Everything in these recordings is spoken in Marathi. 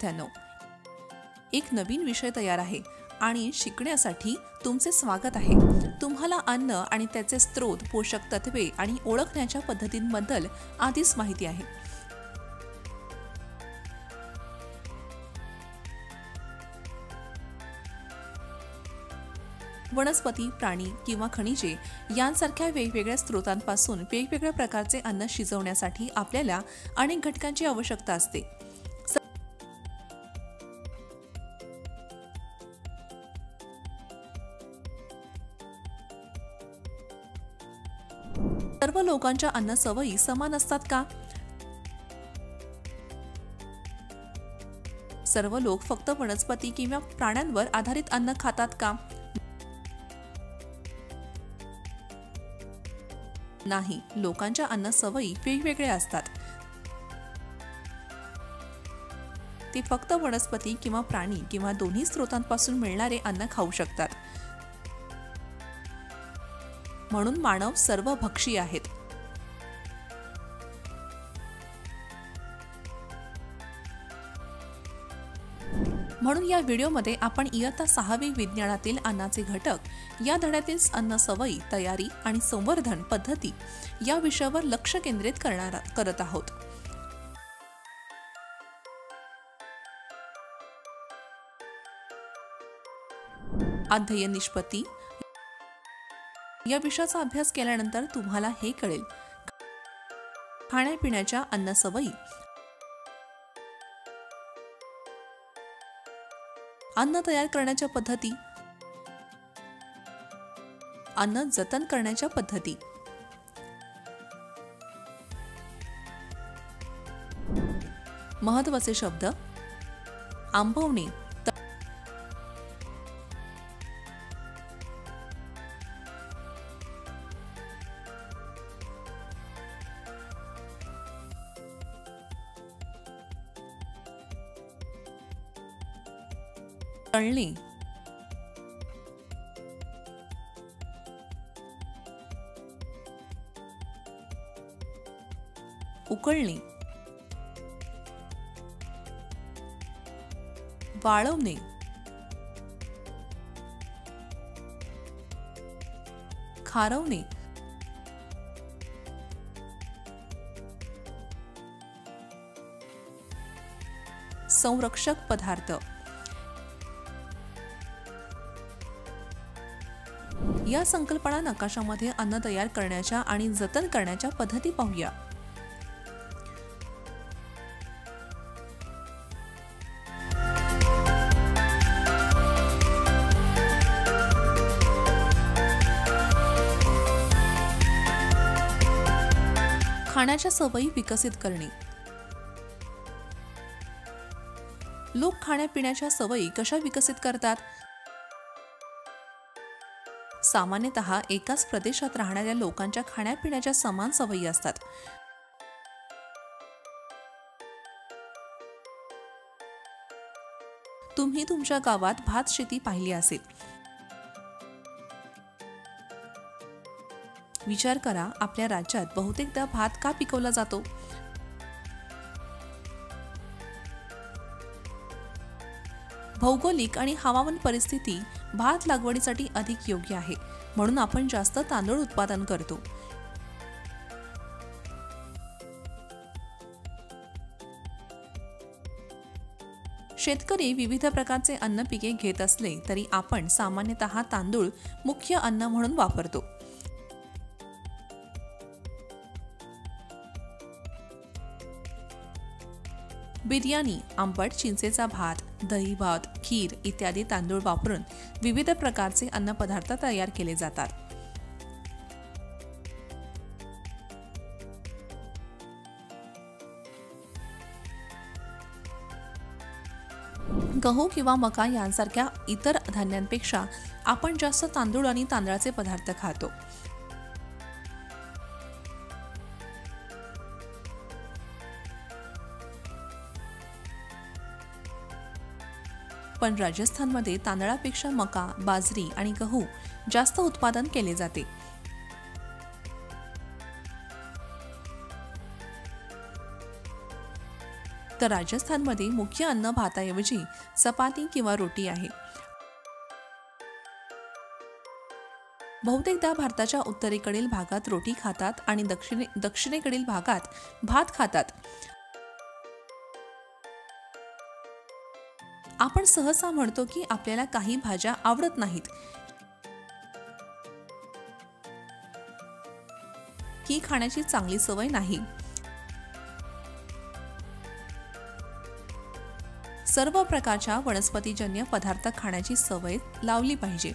विद्यार्थ्यांनो, एक नवीन विषय तयार आहे आणि शिकण्यासाठी तुमचे स्वागत आहे। तुम्हाला अन्न आणि त्याचे स्रोत, पोषक तत्वे आणि ओळखण्याच्या पद्धतींबद्दल आधीच माहिती आहे। वनस्पती, प्राणी किंवा खनिजे यांसारख्या वेगवेगळ्या स्रोतांपासून वेगवेगळ्या प्रकारचे अन्न शिजवण्यासाठी आपल्याला अनेक घटकांची आवश्यकता असते। सर्व लोकांच्या अन्न सवयी समान असतात का? सर्व लोक फक्त वनस्पती किंवा प्राण्यांवर आधारित अन्न खातात का? नाही, लोकांच्या अन्न सवयी वेगवेगळ्या असतात। ते फक्त वनस्पती किंवा प्राणी किंवा दोन्ही स्रोतांपासून मिळणारे अन्न खाऊ शकतात। म्हणून मानव सर्वभक्षी आहेत। म्हणून या व्हिडिओमध्ये आपण इयत्ता 6वी विज्ञानातील अन्नाचे घटक या धड्यातील अन्न सवयी, तयारी आणि संवर्धन पद्धती या विषयावर लक्ष केंद्रित करत आहोत। अध्ययन निष्पत्ती या विषयाचा अभ्यास केल्यानंतर तुम्हाला हे कळेल, खाण्यापिण्याच्या अन्न सवयी, अन्न तयार करण्याच्या पद्धती, अन्न जतन करण्याच्या पद्धती, महत्त्वाचे शब्द, आंबवणे, तळणे, उकळणे, वाळवणे, खारवणे, संरक्षक पदार्थ। या संकल्पना नकाशामध्ये अन्न तयार करण्याच्या आणि जतन करण्याच्या पद्धती पाहूया। खाण्याच्या सवयी विकसित करणे। लोक खाण्यापिण्याच्या सवयी कशा विकसित करतात? सामान्यतः एकाच प्रदेशात राहणाऱ्या लोकांच्या खाण्यापिण्याच्या समान सवयी असतात। तुम्ही तुमच्या गावात भात शेती पाहिली असेल। विचार करा, आपल्या राज्यात बहुतेकदा भात का पिकवला जातो? भौगोलिक आणि हवामान परिस्थिती भात लागवडीसाठी अधिक योग्य आहे, म्हणून आपण जास्त तांदूळ उत्पादन करतो। शेतकरी विविध प्रकारचे अन्न पिके घेत असले तरी आपण सामान्यतः तांदूळ मुख्य अन्न म्हणून वापरतो। बिर्याणी, आंबट चिंचेचा भात, दही भात, खीर इत्यादी तांदूळ वापरून विविध प्रकारचे अन्नपदार्थ तयार केले जातात। गहू किंवा मका यांसारख्या इतर धान्यांपेक्षा आपण जास्त तांदूळ आणि तांदळाचे पदार्थ खातो। पण राजस्थानमध्ये तांदळापेक्षा मका, बाजरी आणि गहू जास्त उत्पादन केले जाते। तर राजस्थानमध्ये मुख्य अन्न भाताऐवजी चपाती किंवा रोटी आहे. बहुतेकदा भारताच्या उत्तरेकडील भागात रोटी खातात आणि दक्षिणेकडील भागात भात खातात. आपण सहसा म्हणतो की आपल्याला काही भाज्या आवडत नाहीत. ही खाण्याची चांगली सवय नाही. सर्व प्रकारच्या वनस्पतीजन्य पदार्थ खाण्याची सवय लावली पाहिजे.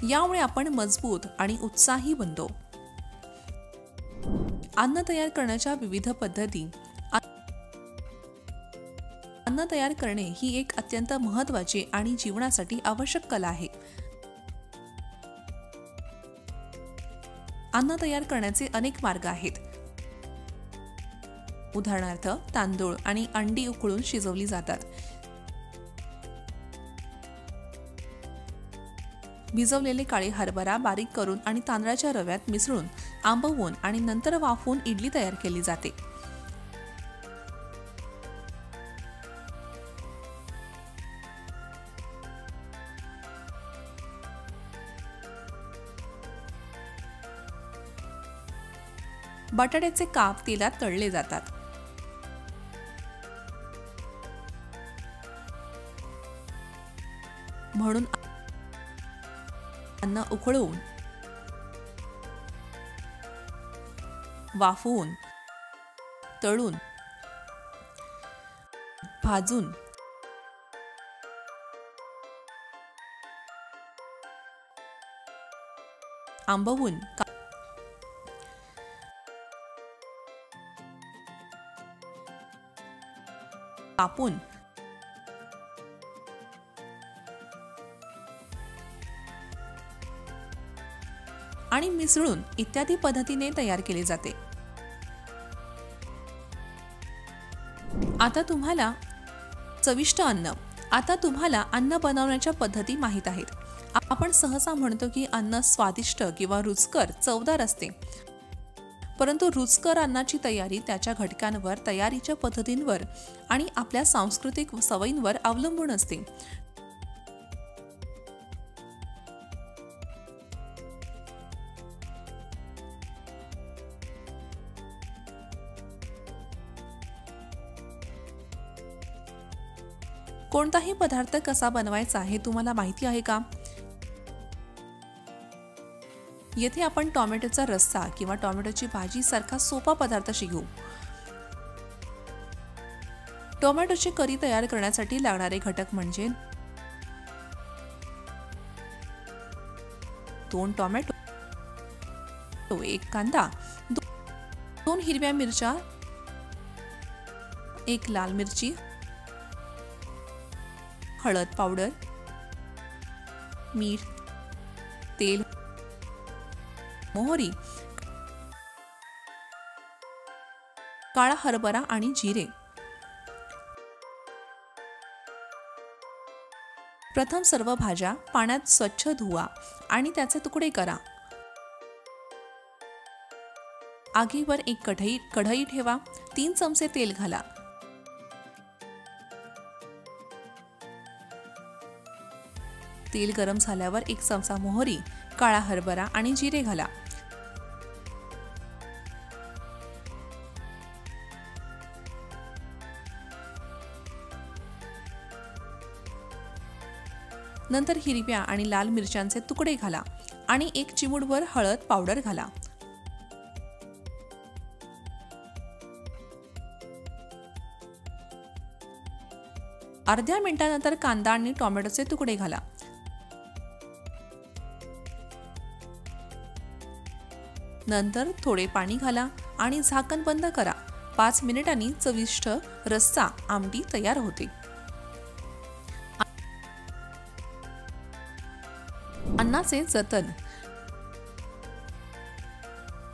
यामुळे आपण मजबूत आणि उत्साही बनतो. अन्न तयार करण्याच्या विविध पद्धती. अन्न तयार करणे ही एक अत्यंत महत्त्वाची आणि जीवनासाठी आवश्यक कला आहे. अन्न तयार करण्याचे अनेक मार्ग आहेत. उदाहरणार्थ, तांदूळ आणि अंडी उकळून शिजवली जातात. भिजवलेले काळे हरभरा बारीक करून आणि तांदळाच्या रव्यात मिसळून आंबवून आणि नंतर वाफवून इडली तयार केली जाते. बटाट्याचे काप तेलात तळले जातात. म्हणून अन्न उकळवून, वाफवून, तळून, भाजून, आंबवून, कापून, आणि मिसळून इत्यादी पद्धतीने तयार केले जाते. आता तुम्हाला चविष्ट अन्न. आता तुम्हाला अन्न बनवण्याच्या पद्धती माहीत आहेत. आपण सहसा म्हणतो की अन्न स्वादिष्ट किंवा रुचकर चवदार असते. परंतु रुचकर अन्नाची तयारी त्याच्या घटकांवर, तयारीच्या पद्धतींवर आणि आपल्या सांस्कृतिक सवयींवर अवलंबून असते. कोणताही पदार्थ कसा बनवायचा हे तुम्हाला माहिती आहे का? येथे आपण टोमॅटोचा रस्सा किंवा टोमॅटोची भाजी सारखा सोपा पदार्थ शिकू. टोमॅटोची करी तयार करण्यासाठी लागणारे घटक म्हणजे 2 टोमॅटो, 1 कांदा, 2 हिरव्या मिरच्या, 1 लाल मिरची, हळद पावडर, मीठ, तेल, मोहरी, काळा हरभरा आणि जिरे. प्रथम सर्व भाज्या पाण्यात स्वच्छ धुवा आणि त्याचे तुकडे करा. आगीवर एक कढई ठेवा. 3 चमचे तेल घाला. तेल गरम झाल्यावर 1 चमचा मोहरी, काळा हरभरा आणि जिरे घाला. नंतर हिरव्या आणि लाल मिरच्यांचे तुकडे घाला आणि 1 चिमूटभर हळद पावडर घाला. अर्ध्या मिनिटानंतर कांदा आणि टोमॅटोचे तुकडे घाला. नंतर थोडे पाणी घाला आणि झाकण बंद करा. 5 मिनिटांनी चविष्ट रस्सा आमटी तयार होते. अन्नाचे जतन.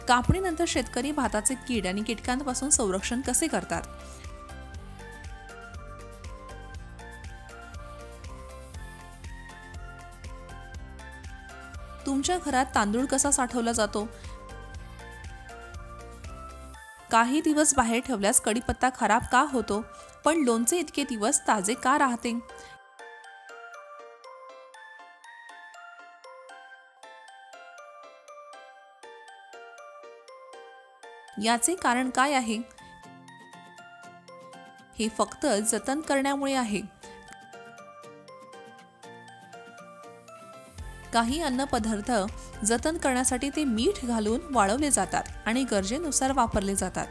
कापणीनंतर शेतकरी भाताचे कीड आणि कीटकांपासून संरक्षण कसे करतात? तुमच्या घरात तांदूळ कसा साठवला जातो? काही दिवस बाहेर ठेवल्यास कढीपत्ता खराब का होतो, पण लोणचे इतके दिवस ताजे का राहते? याचे कारण काय आहे? हे फक्त जतन करण्यामुळे आहे. काही अन्नपदार्थ जतन करण्यासाठी ते मीठ घालून वाळवले जातात आणि गरजेनुसार वापरले जातात.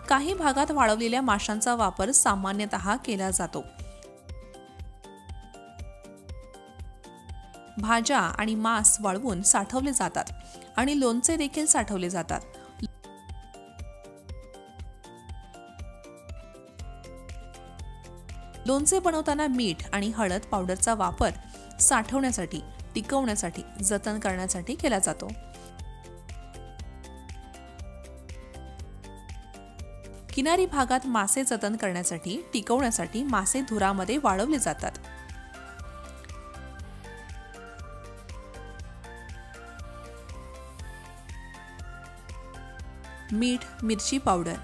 काही भागात वाळवलेल्या माशांचा वापर सामान्यतः केला जातो. भाज्या आणि मांस वाळवून साठवले जातात आणि लोणचे देखील साठवले जातात. लोणचे बनवताना मीठ आणि हळद पावडरचा वापर साठवण्यासाठी, टिकवण्यासाठी, जतन करण्यासाठी केला जातो. किनारी भागात मासे जतन करण्यासाठी, टिकवण्यासाठी मासे धुरामध्ये वाळवले जातात. मीठ, मिरची पावडर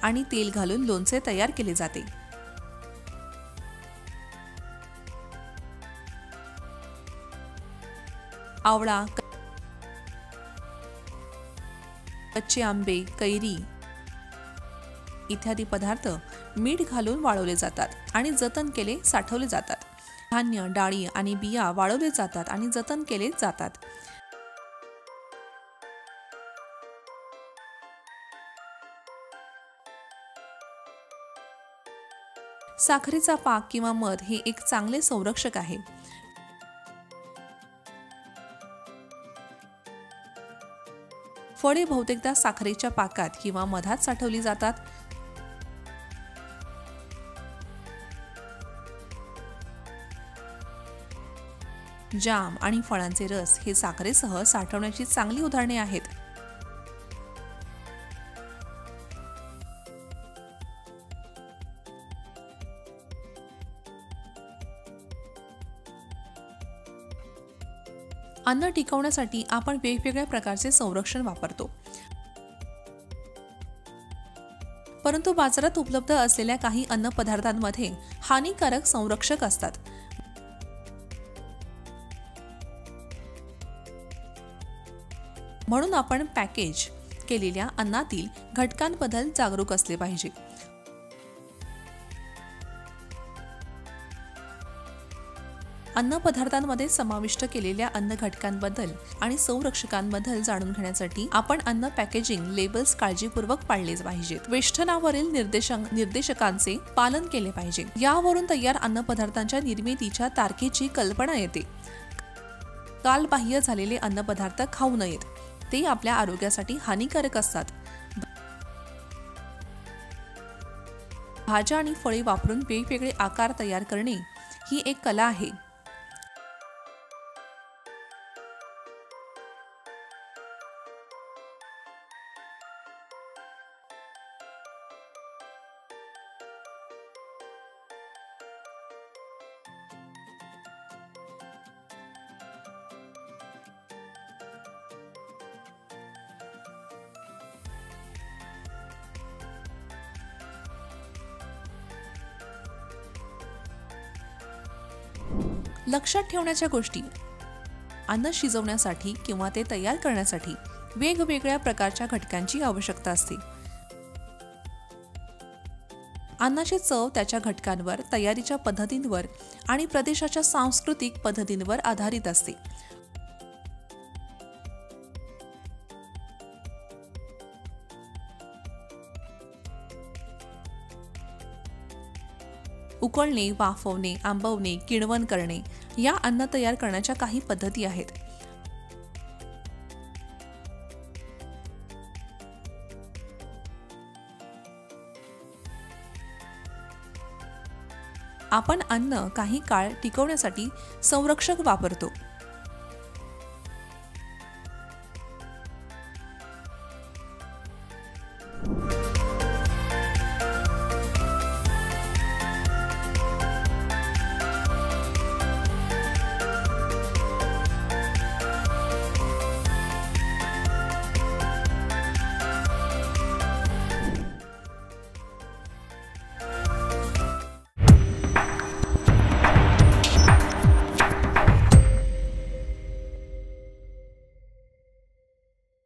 आणि तेल घालून लोणचे तयार केले जाते. आवळा, कच्चे आंबे, कैरी इत्यादी पदार्थ मीठ घालून वाळवले जातात आणि जतन केले, साठवले जातात. धान्य, डाळी आणि बिया वाळवले जातात आणि जतन केले जातात. साखरेचा पाक किंवा मध हे एक चांगले संरक्षक आहे. फळे बहुतेकदा साखरेच्या पाकात किंवा मधात साठवली जातात. जाम आणि फळांचे रस हे साखरेसह साठवण्याची चांगली उदाहरणे आहेत. अन्न टिकवण्यासाठी आपण वेगवेगळ्या प्रकारचे संरक्षण वापरतो. परंतु बाजारात उपलब्ध असलेल्या काही अन्नपदार्थांमध्ये हानिकारक संरक्षक असतात. म्हणून आपण पॅकेज केलेल्या अन्नातील घटकांबद्दल जागरूक असले पाहिजे. अन्नपदार्थांमध्ये समाविष्ट केलेल्या अन्न घटकांबद्दल आणि संरक्षकांबद्दल जाणून घेण्यासाठी आपण अन्न पॅकेजिंग लेबल्स काळजीपूर्वक पाळले पाहिजेत. वेष्टनावरील निर्देशकांचे पालन केले पाहिजे. यावरून तयार अन्नपदार्थांच्या निर्मितीच्या तारखेची कल्पना येते. कालबाह्य झालेले अन्नपदार्थ खाऊ नयेत, ते आपल्या आरोग्यासाठी हानिकारक असतात. भाज्या आणि फळे वापरून वेगवेगळे आकार तयार करणे ही एक कला आहे. लक्षात ठेवण्याच्या गोष्टी: अन्न शिजवण्यासाठी किंवा ते तयार करण्यासाठी वेगवेगळ्या प्रकारच्या घटकांची आवश्यकता असते. अन्नाची चव त्याच्या घटकांवर, तयारीच्या पद्धतींवर आणि प्रदेशाच्या सांस्कृतिक पद्धतींवर आधारित असते. उकळणे, वाफवणे, आंबवणे, किणवण करणे या अन्न तयार करण्याच्या काही पद्धती आहेत. आपण अन्न काही काळ टिकवण्यासाठी संरक्षक वापरतो.